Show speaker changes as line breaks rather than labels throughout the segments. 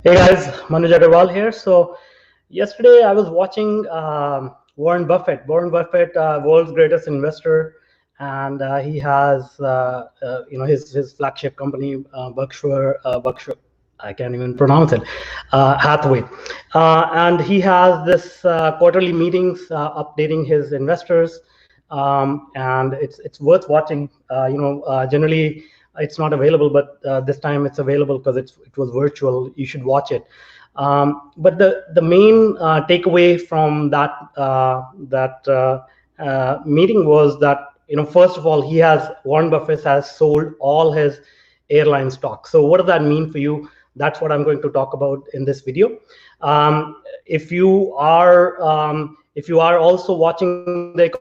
Hey guys, Manoj Agarwal here. So yesterday I was watching Warren Buffett. Warren Buffett, world's greatest investor, and he has his flagship company, Berkshire. I can't even pronounce it, Hathaway, and he has this quarterly meetings updating his investors, and it's worth watching. Generally it's not available, but this time it's available because it was virtual. You should watch it. But the main takeaway from that meeting was that, first of all, Warren Buffett has sold all his airline stocks. So what does that mean for you? That's what I'm going to talk about in this video. If you are also watching the economy,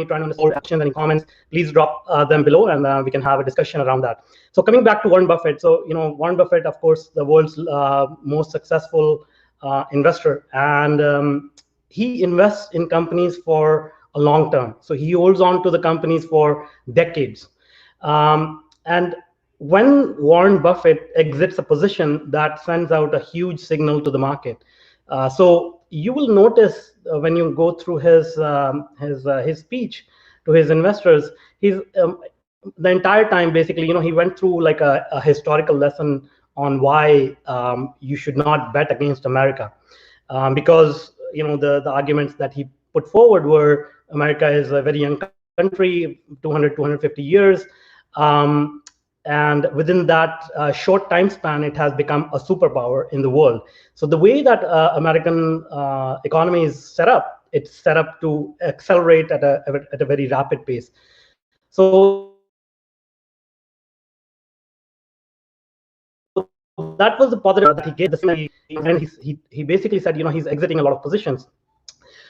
trying to understand actions and comments, please drop them below, and we can have a discussion around that. So coming back to Warren Buffett. So Warren Buffett, of course, the world's most successful investor, and he invests in companies for a long term. So he holds on to the companies for decades. And when Warren Buffett exits a position, that sends out a huge signal to the market. So you will notice when you go through his speech to his investors, he's the entire time basically, he went through like a historical lesson on why you should not bet against America, because the arguments that he put forward were America is a very young country, 250 years. And within that short time span, it has become a superpower in the world. So the way that American economy is set up, it's set up to accelerate at a very rapid pace. So that was the positive that he gave. The same way, and he basically said, he's exiting a lot of positions.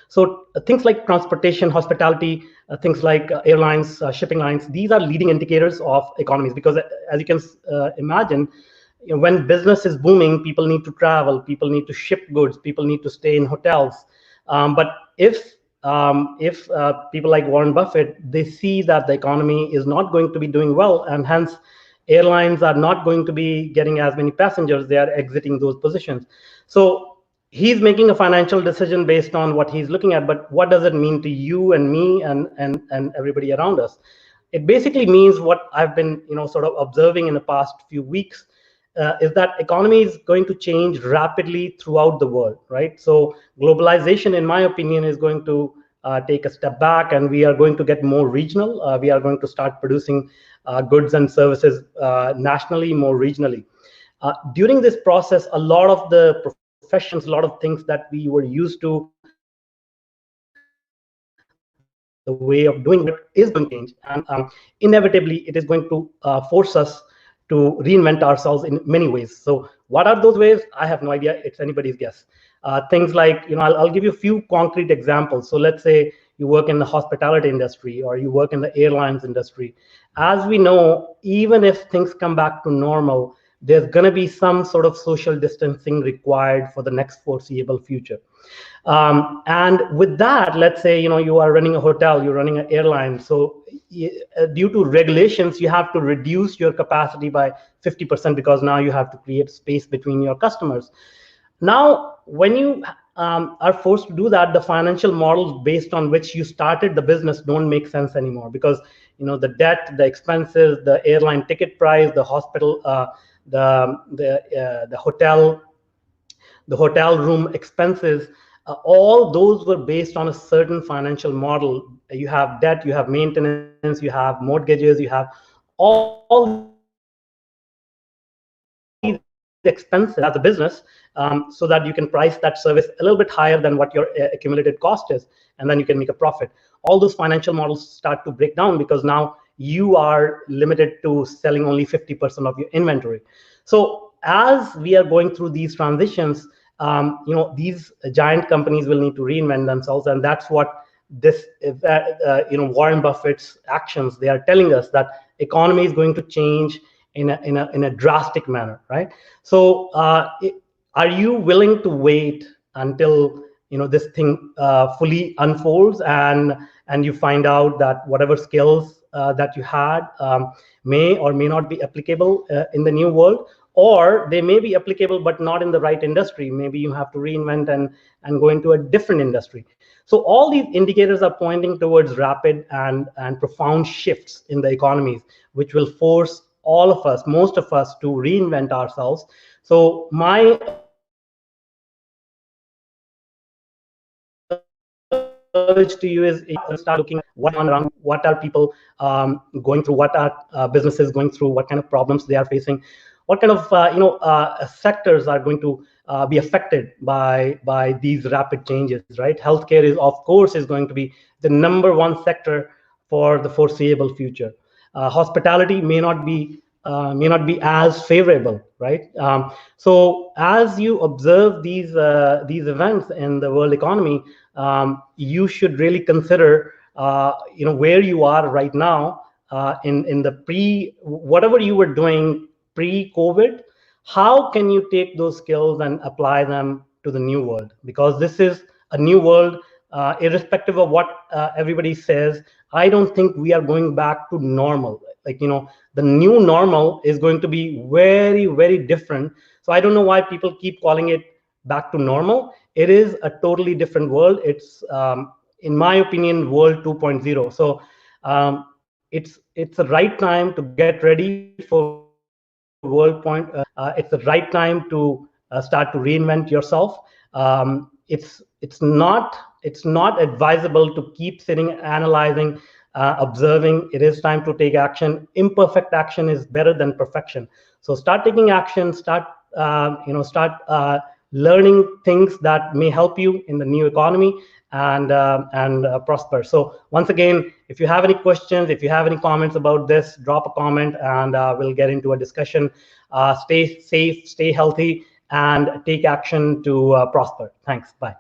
So things like transportation, hospitality, things like airlines, shipping lines, these are leading indicators of economies, because as you can imagine, when business is booming, people need to travel, people need to ship goods, people need to stay in hotels. But if people like Warren Buffett, they see that the economy is not going to be doing well, and hence airlines are not going to be getting as many passengers, they are exiting those positions. So he's making a financial decision based on what he's looking at. But what does it mean to you and me and everybody around us? It basically means what I've been sort of observing in the past few weeks, is that economy is going to change rapidly throughout the world, right? So globalization, in my opinion, is going to take a step back, and we are going to get more regional. We are going to start producing goods and services nationally, more regionally. During this process, a lot of the professions, a lot of things that we were used to, the way of doing it is going to change, and inevitably it is going to force us to reinvent ourselves in many ways. So what are those ways? I have no idea. It's anybody's guess. Things like, I'll give you a few concrete examples. So let's say you work in the hospitality industry, or you work in the airlines industry. As we know, even if things come back to normal, there's going to be some sort of social distancing required for the next foreseeable future. And with that, let's say you are running a hotel, you're running an airline. So due to regulations, you have to reduce your capacity by 50%, because now you have to create space between your customers. Now, when you are forced to do that, the financial models based on which you started the business don't make sense anymore, because the debt, the expenses, the airline ticket price, the hospital, the hotel room expenses, all those were based on a certain financial model. You have debt, you have maintenance, you have mortgages, you have all these expenses as a business, so that you can price that service a little bit higher than what your accumulated cost is, and then you can make a profit. All those financial models start to break down, because now you are limited to selling only 50% of your inventory. So as we are going through these transitions, these giant companies will need to reinvent themselves, and that's what Warren Buffett's actions, they are telling us that economy is going to change in a drastic manner, right? So are you willing to wait until this thing fully unfolds, and you find out that whatever skills that you had may or may not be applicable in the new world, or they may be applicable but not in the right industry. Maybe you have to reinvent and go into a different industry. So all these indicators are pointing towards rapid and profound shifts in the economies, which will force all of us, most of us, to reinvent ourselves. So my urge to you is start looking what around, what are people going through, what are businesses going through, what kind of problems they are facing, what kind of sectors are going to be affected by these rapid changes, right? Healthcare is, of course, is going to be the #1 sector for the foreseeable future. Hospitality may not be as favorable, right? So as you observe these events in the world economy, you should really consider where you are right now in the whatever you were doing pre-COVID. How can you take those skills and apply them to the new world? Because this is a new world, irrespective of what everybody says. I don't think we are going back to normal. Like, the new normal is going to be very, very different. So I don't know why people keep calling it back to normal. It is a totally different world. It's, in my opinion, world 2.0. So it's the right time to get ready for world point. It's the right time to start to reinvent yourself. It's not advisable to keep sitting, analyzing, observing. It is time to take action. Imperfect action is better than perfection. So start taking action. Start learning things that may help you in the new economy and prosper. So once again, if you have any questions, if you have any comments about this, drop a comment and we'll get into a discussion. Stay safe, stay healthy, and take action to prosper. Thanks. Bye.